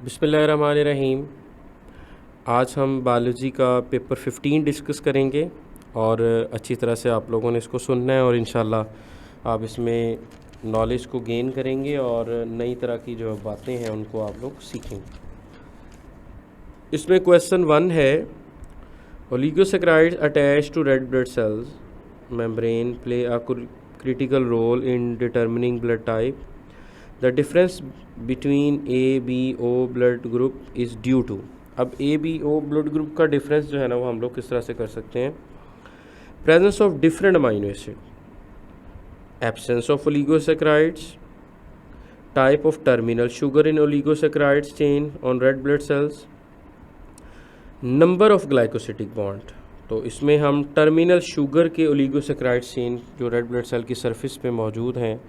बिस्मिल्लाहिर्रहमानिर्रहीम। आज हम बायोलॉजी का पेपर 15 डिस्कस करेंगे और अच्छी तरह से आप लोगों ने इसको सुनना है और इंशाल्लाह आप इसमें नॉलेज को गेन करेंगे और नई तरह की जो बातें हैं उनको आप लोग सीखेंगे। इसमें क्वेश्चन 1 है, oligosaccharides attach to red blood cells membrane play a critical role in determining blood type. The difference between A B O blood group is due to. अब A B O blood group का difference जो है ना वो हम लोग किस तरह से कर सकते हैं। Presence of different amino acid, absence of oligosaccharides, type of terminal sugar in oligosaccharides chain on red blood sales, number of glycosidic bond. तो इसमें हम टर्मिनल शुगर के ओलिगोसैकेराइड्स चेन जो रेड ब्लड सेल की सरफेस पे मौजूद हैं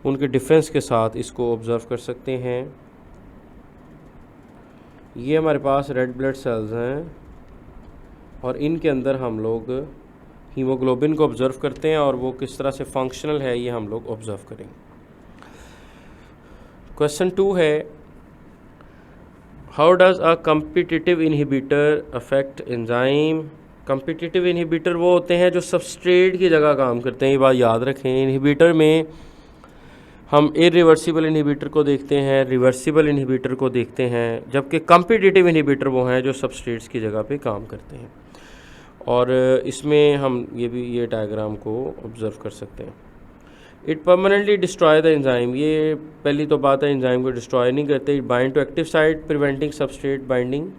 उनके डिफरेंस के साथ इसको ऑब्ज़र्व कर सकते हैं। ये हमारे पास रेड ब्लड सेल्स हैं और इनके अंदर हम लोग हीमोग्लोबिन को ऑब्ज़र्व करते हैं और वो किस तरह से फंक्शनल है ये हम लोग ऑब्ज़र्व करेंगे। क्वेश्चन 2 है, how does a competitive inhibitor affect enzyme. Competitive inhibitor वो होते हैं जो सबस्ट्रेट की जगह काम करते हैं, ये बात याद रखें। इनहिबिटर में हम इरिवर्सिबल इनहिबिटर को देखते हैं, रिवर्सिबल इनहिबिटर को देखते हैं, जबकि कम्पिटिटिव इनहिबिटर वो हैं जो सबस्ट्रेट्स की जगह पे काम करते हैं। और इसमें हम ये डायग्राम को ऑब्ज़र्व कर सकते हैं। It permanently destroy the enzyme, ये पहली तो बात है, एंजाइम को डिस्ट्रॉय नहीं करते। It bind to active site preventing substrate binding.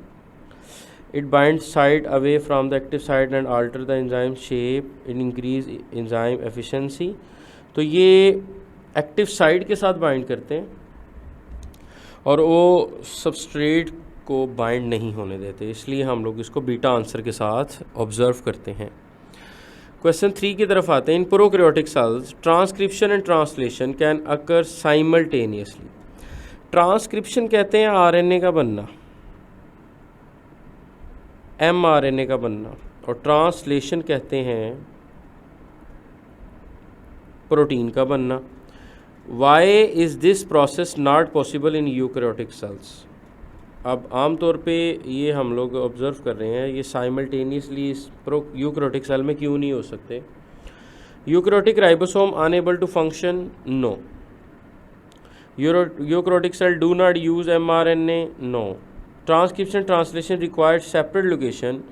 It bind site away from the active site and alter the enzyme shape in increase enzyme efficiency. तो ये एक्टिव साइट के साथ बाइंड करते हैं और वो सबस्ट्रेट को बाइंड नहीं होने देते, इसलिए हम लोग इसको बीटा आंसर के साथ ऑब्ज़र्व करते हैं। क्वेश्चन 3 की तरफ आते हैं। इन prokaryotic cells transcription and translation can occur simultaneously. Transcription कहते हैं आरएनए का बनना, एमआरएनए का बनना, और ट्रांसलेशन कहते हैं प्रोटीन का बनना। Why is this process not possible in eukaryotic cells. अब आम तौर पे ये हम लोग ऑब्ज़र्व कर रहे हैं, ये साइमल्टेनियसली इस यूकैरियोटिक सेल में क्यों नहीं हो सकते। Eukaryotic ribosome unable to function, no. Eukaryotic cell do not use mRNA, no. Transcription translation required separate location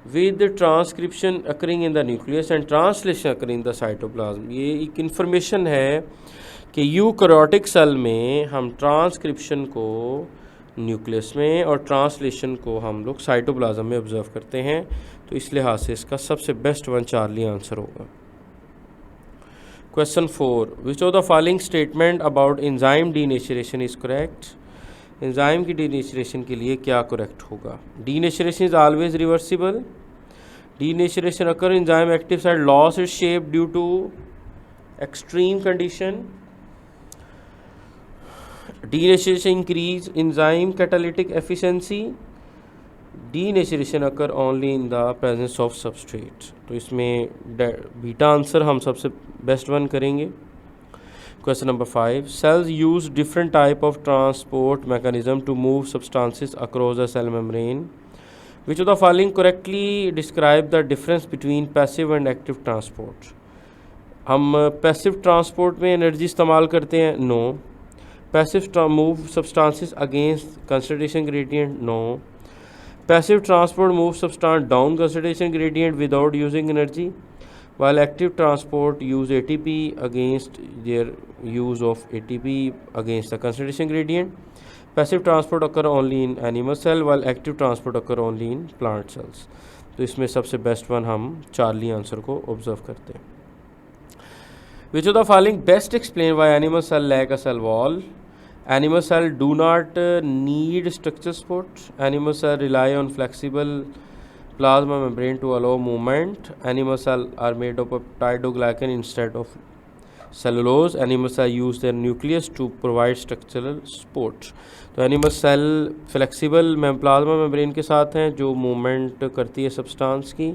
with transcription occurring in the nucleus and translation occurring in the cytoplasm। ये एक information है कि eukaryotic cell में हम transcription को nucleus में और translation को हम लोग साइटोप्लाज्म में ऑब्जर्व करते हैं। तो इस लिहाज से इसका सबसे बेस्ट वन चार्ली आंसर होगा। Question 4, which of the following statement about enzyme denaturation is correct. Enzyme की डीनेचरेशन के लिए क्या करेक्ट होगा। Denaturation is always reversible. Denaturation occur enzyme active site loss its shape due to extreme condition. Denaturation increase enzyme catalytic efficiency. Denaturation occur only in the presence of substrate. तो इसमें beta answer हम सबसे best one करेंगे। Question number 5, cells use different type of transport mechanism to move substances across the cell membrane. Which of the following correctly describe the difference between passive and active transport? हम passive transport में energy इस्तेमाल करते हैं, no. Passive move substances against concentration gradient, no. Passive transport move substance down concentration gradient without using energy, while active transport use ATP against their use of ATP against the concentration gradient. Passive transport occur only in animal cell while active transport occur only in plant cells. तो इसमें सबसे best one हम Charlie answer को observe करते हैं। Which of the following best explain why animal cell lack a cell wall? Animal cell do not need structural support. Animal cell rely on flexible plasma membrane to allow movement. Animal cells are made of peptidoglycan instead of cellulose. Animal cells use their nucleus to provide structural support. तो animal cell flexible plasma membrane के साथ हैं जो movement करती है substance की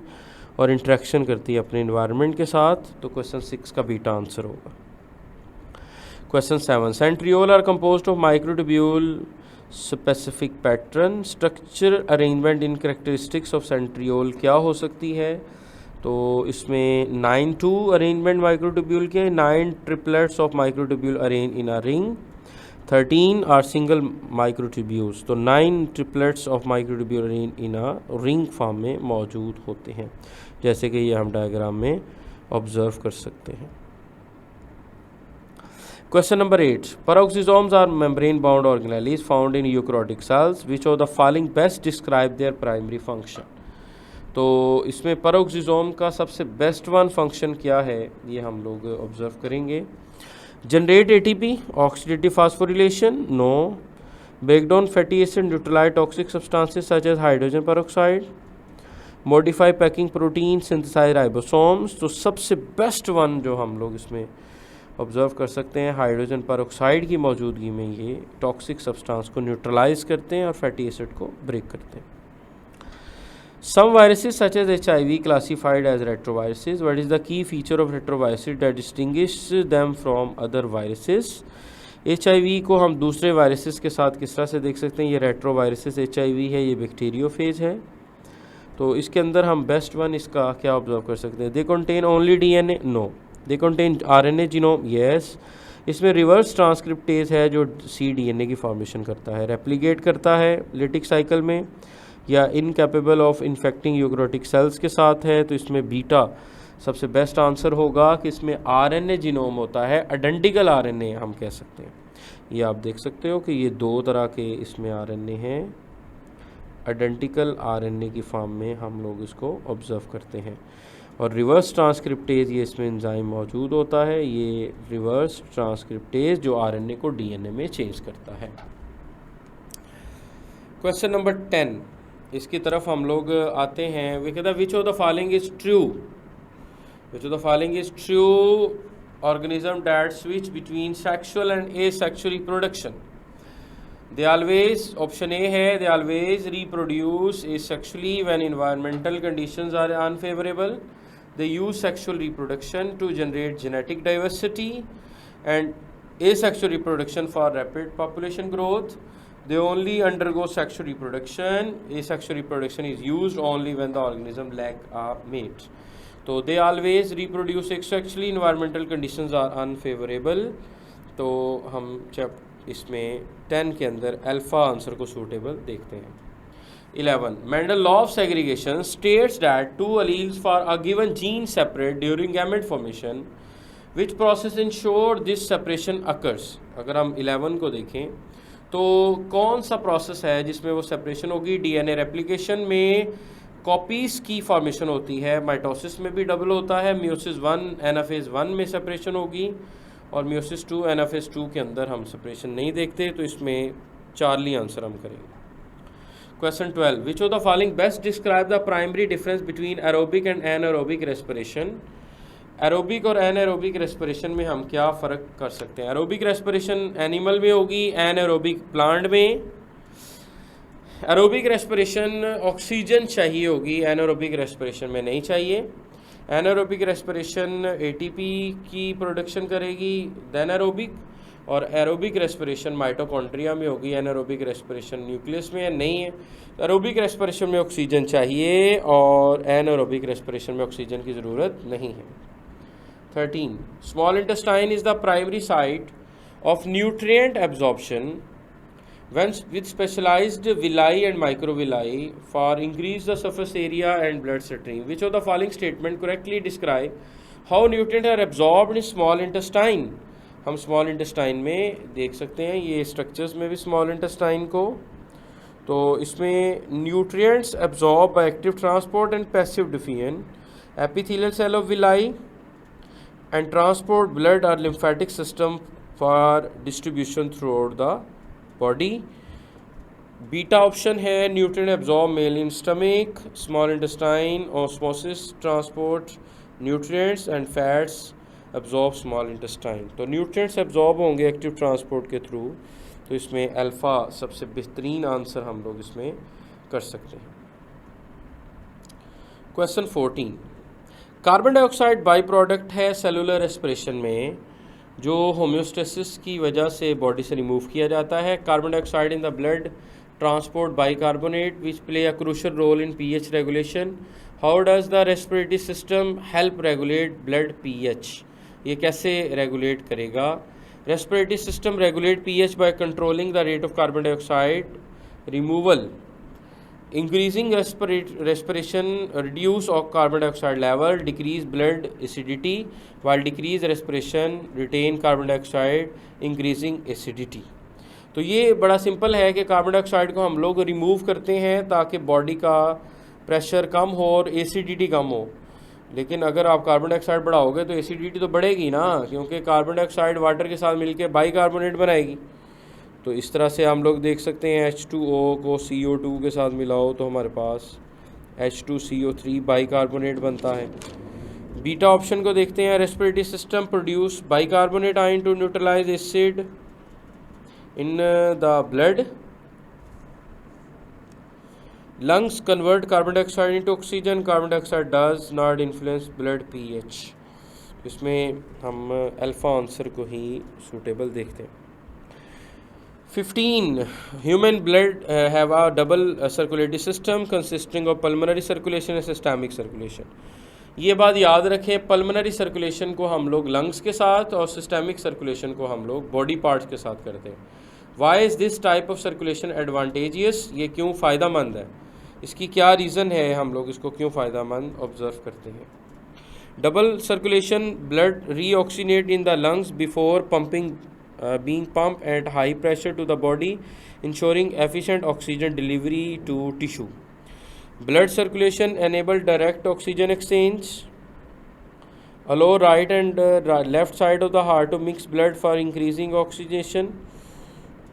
और interaction करती है अपने इन्वायरमेंट के साथ। तो क्वेश्चन 6 का बीटा आंसर होगा। Question 7, centriole are composed of microtubule specific pattern, structure arrangement in characteristics of centriole क्या हो सकती है? तो इसमें 9 अरेंजमेंट माइक्रोट्यूब्यूल के, 9 triplets of microtubule arrange in a ring, 13 are single microtubules. तो 9 triplets of microtubule arrange in a ring form में मौजूद होते हैं, जैसे कि ये हम डायग्राम में ऑब्जर्व कर सकते हैं। Question number 8. Peroxisomes are membrane-bound organelles found in eukaryotic cells. Which of the following best describe their primary function? तो इसमें पेरोक्सिसोम का सबसे बेस्ट वन फंक्शन क्या है, ये हम लोग ऑब्जर्व करेंगे। Generate ATP, oxidative phosphorylation, no. Break down fatty acid, neutralize toxic substances such as hydrogen peroxide, modify packing protein, synthesize ribosomes. तो सबसे बेस्ट वन जो हम लोग इसमें ऑब्जर्व कर सकते हैं, हाइड्रोजन पेरोक्साइड की मौजूदगी में ये टॉक्सिक सब्सटेंस को न्यूट्रलाइज करते हैं और फैटी एसिड को ब्रेक करते हैं। Some viruses such as HIV classified as retroviruses. What is the key feature of retroviruses that distinguish them from other viruses? HIV को हम दूसरे वायरसेस के साथ किस तरह से देख सकते हैं? ये रेट्रोवायरसेस HIV है, ये बैक्टीरियोफेज है। तो इसके अंदर हम बेस्ट वन इसका क्या ऑब्जर्व कर सकते हैं? They contain only DNA, no. They contain RNA genome, yes. इसमें रिवर्स ट्रांसक्रिप्टेज है जो cDNA की फॉर्मेशन करता है, रेप्लिकेट करता है लिटिक साइकिल में, या incapable of infecting eukaryotic cells के साथ है। तो इसमें बीटा सबसे बेस्ट आंसर होगा कि इसमें RNA जीनोम होता है, आइडेंटिकल RNA हम कह सकते हैं। ये आप देख सकते हो कि ये दो तरह के इसमें RNA हैं, आइडेंटिकल RNA की फॉर्म में हम लोग इसको ऑब्जर्व करते हैं। और रिवर्स ट्रांसक्रिप्टेज ये इसमें एंजाइम मौजूद होता है, ये रिवर्स ट्रांसक्रिप्टेज जो RNA को DNA में चेंज करता है। क्वेश्चन नंबर 10 इसकी तरफ हम लोग आते हैं। वे कहता है which of the following is true, which of the following is true organism that switch between sexual and asexual reproduction? They always, option A है, they always reproduce asexually when environmental conditions are unfavourable. They use sexual reproduction to generate genetic diversity and asexual reproduction for rapid population growth. They only undergo sexual reproduction. Asexual reproduction is used only when the organism lack a mate. तो they always reproduce asexually, environmental conditions are unfavorable. तो हम जब इसमें 10 के अंदर alpha answer को suitable देखते हैं। 11. Mendel law of segregation states that two alleles for a given gene separate during gamete formation. Which process ensure this separation occurs? अगर हम 11 को देखें तो कौन सा प्रोसेस है जिसमें वो सेपरेशन होगी? DNA रेप्लिकेशन में कॉपीज़ की फॉर्मेशन होती है, माइटोसिस में भी डबल होता है, मियोसिस 1 एनाफेज 1 में सेपरेशन होगी, और मियोसिस 2 एनाफेज 2 के अंदर हम सेपरेशन नहीं देखते। तो इसमें चार्ली आंसर हम करेंगे। Question 12. Which of the following best describe the primary difference between aerobic and anaerobic respiration? Aerobic और एनाएरोबिक रेस्पिरेशन में हम क्या फ़र्क कर सकते हैं? एरोबिक रेस्पिरेशन एनिमल में होगी, एनाएरोबिक प्लांट में। एरोबिक रेस्पिरेशन ऑक्सीजन चाहिए होगी, एनाएरोबिक रेस्पिरेशन में नहीं चाहिए। एनाएरोबिक रेस्पिरेशन ATP की प्रोडक्शन करेगी, देन एरोबिक। और एरोबिक रेस्पिरेशन माइटोकॉन्ड्रिया में होगी, एनाएरोबिक रेस्पिरेशन न्यूक्लियस में नहीं है। एरोबिक रेस्पिरेशन में ऑक्सीजन चाहिए और एनाएरोबिक रेस्पिरेशन में ऑक्सीजन की ज़रूरत नहीं है। 13. Small intestine is the primary site of nutrient absorption when with specialized villi and microvilli for increase the surface area and blood stream. Which of the following statement correctly describe how nutrients are absorbed in small intestine? हम small intestine में देख सकते हैं, ये structures में भी small intestine को। तो इसमें nutrients absorb by active transport and passive diffusion, epithelial cell of villi and transport blood और lymphatic system for distribution throughout the body. Beta option है, nutrient absorb mail in stomach, small intestine, osmosis transport nutrients and fats absorb small intestine. तो nutrients absorb होंगे active transport के through. तो इसमें alpha सबसे बेहतरीन answer हम लोग इसमें कर सकते हैं। Question 14. Carbon dioxide by product है सेलुलर रेस्पिरेशन में, जो होम्योस्टेसिस की वजह से बॉडी से रिमूव किया जाता है। Carbon dioxide in the blood transport bicarbonate which play a crucial role in pH regulation. How does the respiratory system help regulate blood pH? ये कैसे रेगुलेट करेगा? Respiratory system regulate pH by controlling the rate of carbon dioxide removal. Increasing respiration reduce of carbon dioxide level, decrease blood acidity, while decrease respiration retain carbon dioxide, increasing acidity। तो ये बड़ा simple है कि carbon dioxide को हम लोग remove करते हैं ताकि बॉडी का प्रेशर कम हो और एसिडिटी कम हो। लेकिन अगर आप कार्बन डाइऑक्साइड बढ़ाओगे तो एसिडिटी तो बढ़ेगी ना, क्योंकि कार्बन डाइऑक्साइड वाटर के साथ मिलकर बाइकार्बोनेट बनाएगी। तो इस तरह से हम लोग देख सकते हैं H2O को CO2 के साथ मिलाओ तो हमारे पास H2CO3 बाइकार्बोनेट बनता है। बीटा ऑप्शन को देखते हैं। Respiratory system produce bicarbonate ion to neutralize acid in the blood. Lungs convert carbon dioxide into oxygen. Carbon dioxide does not influence blood pH. इसमें हम अल्फा आंसर को ही सूटेबल देखते हैं। 15. Human blood have a double circulatory system consisting of pulmonary circulation and systemic circulation। ये बात याद रखें, pulmonary circulation को हम लोग लंग्स के साथ और सिस्टेमिक सर्कुलेशन को हम लोग बॉडी पार्ट्स के साथ करते हैं। Why is this type of circulation advantageous? ये क्यों फ़ायदेमंद है? इसकी क्या रीज़न है? हम लोग इसको क्यों फ़ायदेमंद ऑब्ज़र्व करते हैं? Double circulation, blood reoxygenate in the lungs before pumping being pumped at high pressure to the body, ensuring efficient oxygen delivery to tissue. Blood circulation enable direct oxygen exchange, allow right and left side of the heart to mix blood for increasing oxygenation.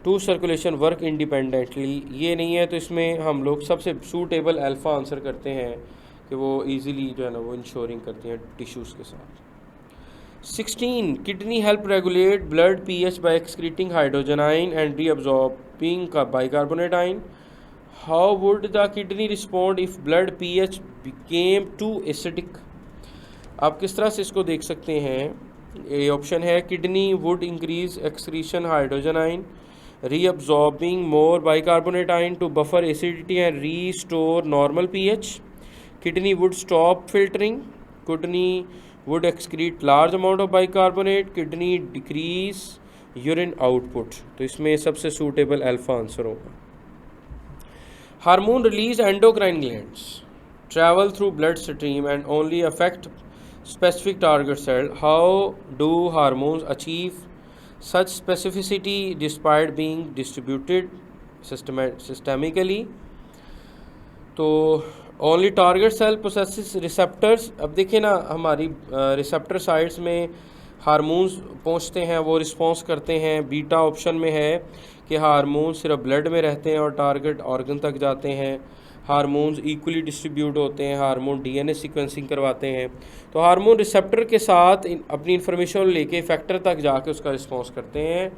Two circulation work independently। ये नहीं है तो इसमें हम लोग सबसे suitable alpha answer करते हैं कि वो इजीली जो है ना वो इंश्योरिंग करती हैं टिश्यूज़ के साथ। 16. Kidney help regulate blood pH by excreting hydrogen ion and reabsorbing bicarbonate ion. How would the kidney respond if blood pH became too acidic? आप किस तरह से इसको देख सकते हैं? ये ऑप्शन है kidney would increase excretion hydrogen ion, reabsorbing more bicarbonate ion to buffer acidity and restore normal pH. Kidney would stop filtering. Kidney would excrete large amount of bicarbonate. Kidney decrease urine output। तो इसमें सबसे suitable alpha answer होगा। Hormone release endocrine glands travel through blood stream and only affect specific target cell. How do hormones achieve such specificity despite being distributed systemically? तो only target cell processes receptors. अब देखिए ना, हमारी receptor sites में hormones पहुंचते हैं, वो response करते हैं। बीटा ऑप्शन में है कि हार्मोन्स सिर्फ ब्लड में रहते हैं और टारगेट ऑर्गन तक जाते हैं। हार्मोन्स इक्वली डिस्ट्रीब्यूट होते हैं। हार्मोन डीएनए सीक्वेंसिंग करवाते हैं। तो हार्मोन रिसेप्टर के साथ अपनी इन्फॉर्मेशन लेके इफेक्टर तक जाके उसका रिस्पॉन्स करते हैं,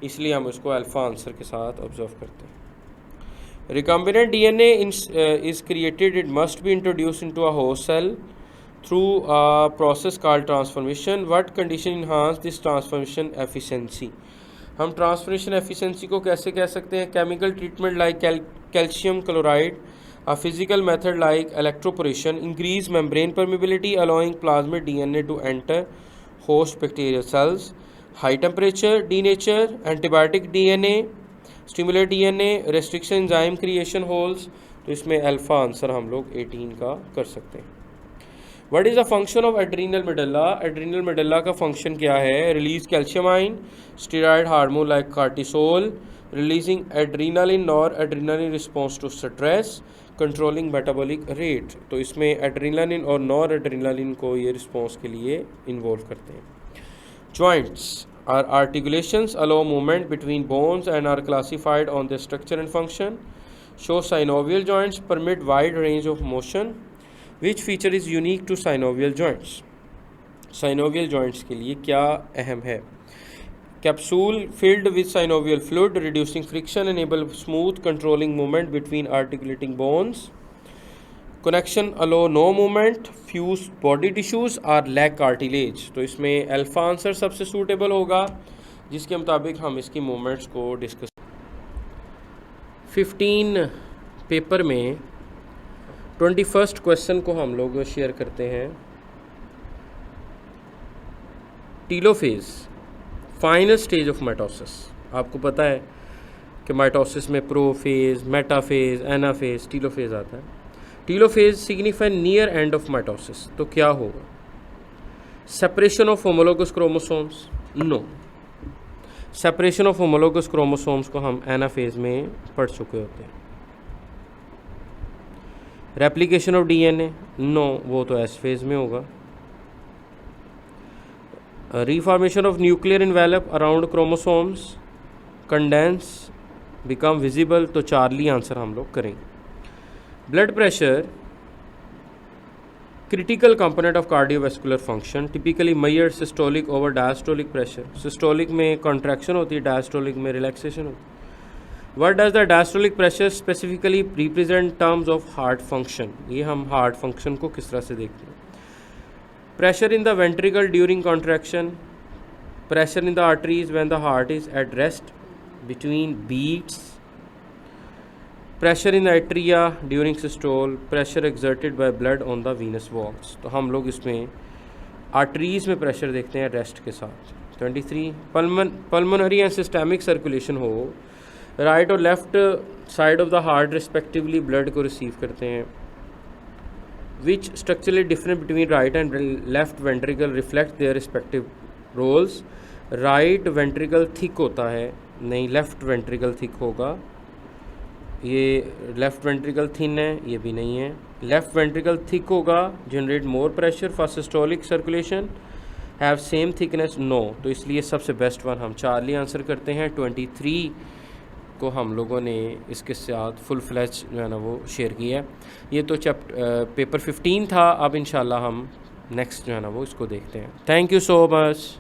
इसलिए हम उसको अल्फा आंसर के साथ ऑब्जर्व करते हैं। Recombinant DNA is created. It must be introduced into a host cell through a process called transformation. What condition enhance this transformation efficiency? हम ट्रांसफॉर्मेशन एफिशिएंसी को कैसे कह सकते हैं? Chemical treatment like calcium chloride, a physical method like electroporation increase membrane permeability allowing plasmid DNA to enter host bacterial cells. High temperature denature antibiotic DNA, stimulate DNA, restriction enzyme creation holes. तो इसमें alpha answer हम लोग 18 का कर सकते हैं। What is the function of adrenal medulla? Adrenal medulla का function क्या है? Release calcium ion, steroid hormone like cortisol, releasing adrenaline noradrenaline response to stress, controlling metabolic rate. तो इसमें एड्रीनालिन और नॉर एड्रीनालिन को ये रिस्पॉन्स के लिए इन्वॉल्व करते हैं। Joints Our articulations allow movement between bones and are classified on their structure and function. Show synovial joints permit wide range of motion. Which feature is unique to synovial joints? Synovial joints के लिए क्या अहम है? Capsule filled with synovial fluid, reducing friction, enable smooth controlling movement between articulating bones. Connection allow no movement, fuse body tissues और lack cartilage. तो इसमें alpha answer सबसे suitable होगा, जिसके मुताबिक हम इसकी मूवमेंट्स को डिस्कस। 15 पेपर में 21st क्वेश्चन को हम लोग शेयर करते हैं। Telophase, final stage of mitosis. आपको पता है कि माइटोसिस में प्रोफेज, मेटाफेज, एनाफेज, टीलोफेज आता है। Telophase signify near end of mitosis, तो क्या होगा? Separation of homologous chromosomes, no. Separation of homologous chromosomes को हम एनाफेज में पढ़ चुके होते हैं। रेप्लिकेशन ऑफ डीएनए, नो, वो तो एस फेज में होगा। Reformation of nuclear envelope around chromosomes, condense, become visible, तो चार्ली आंसर हम लोग करेंगे। Blood pressure, critical component of cardiovascular function, typically measured systolic over diastolic pressure. Systolic में contraction होती है, डायस्टोलिक में रिलैक्सेशन होती है। What does the diastolic pressure specifically represent terms of heart function? ये हम हार्ट फंक्शन को किस तरह से देखते हैं। Pressure in the ventricle during contraction, pressure in the arteries when the heart is at rest between beats, pressure in the atria during systole, pressure exerted by blood on the venous walls. तो हम लोग इसमें arteries में pressure देखते हैं rest के साथ। 23 pulmonary and systemic circulation हो, राइट और left side of the heart respectively blood को रिसीव करते हैं। Which structurally different between right and left ventricle reflect their respective roles. Right ventricle thick होता है, नहीं, लेफ्ट वेंट्रिकल थिक होगा। ये लेफ्ट वेंट्रिकल थिन है, ये भी नहीं है। लेफ्ट वेंट्रिकल थिक होगा, generate more pressure for systolic circulation, have same thickness, no. तो इसलिए सबसे बेस्ट वन हम चार्ली आंसर करते हैं। 23 को हम लोगों ने इसके साथ फुल फ्लैश जो है ना वो शेयर किया है। ये तो पेपर 15 था। अब इंशाल्लाह हम नेक्स्ट जो है ना वो इसको देखते हैं। Thank you so much.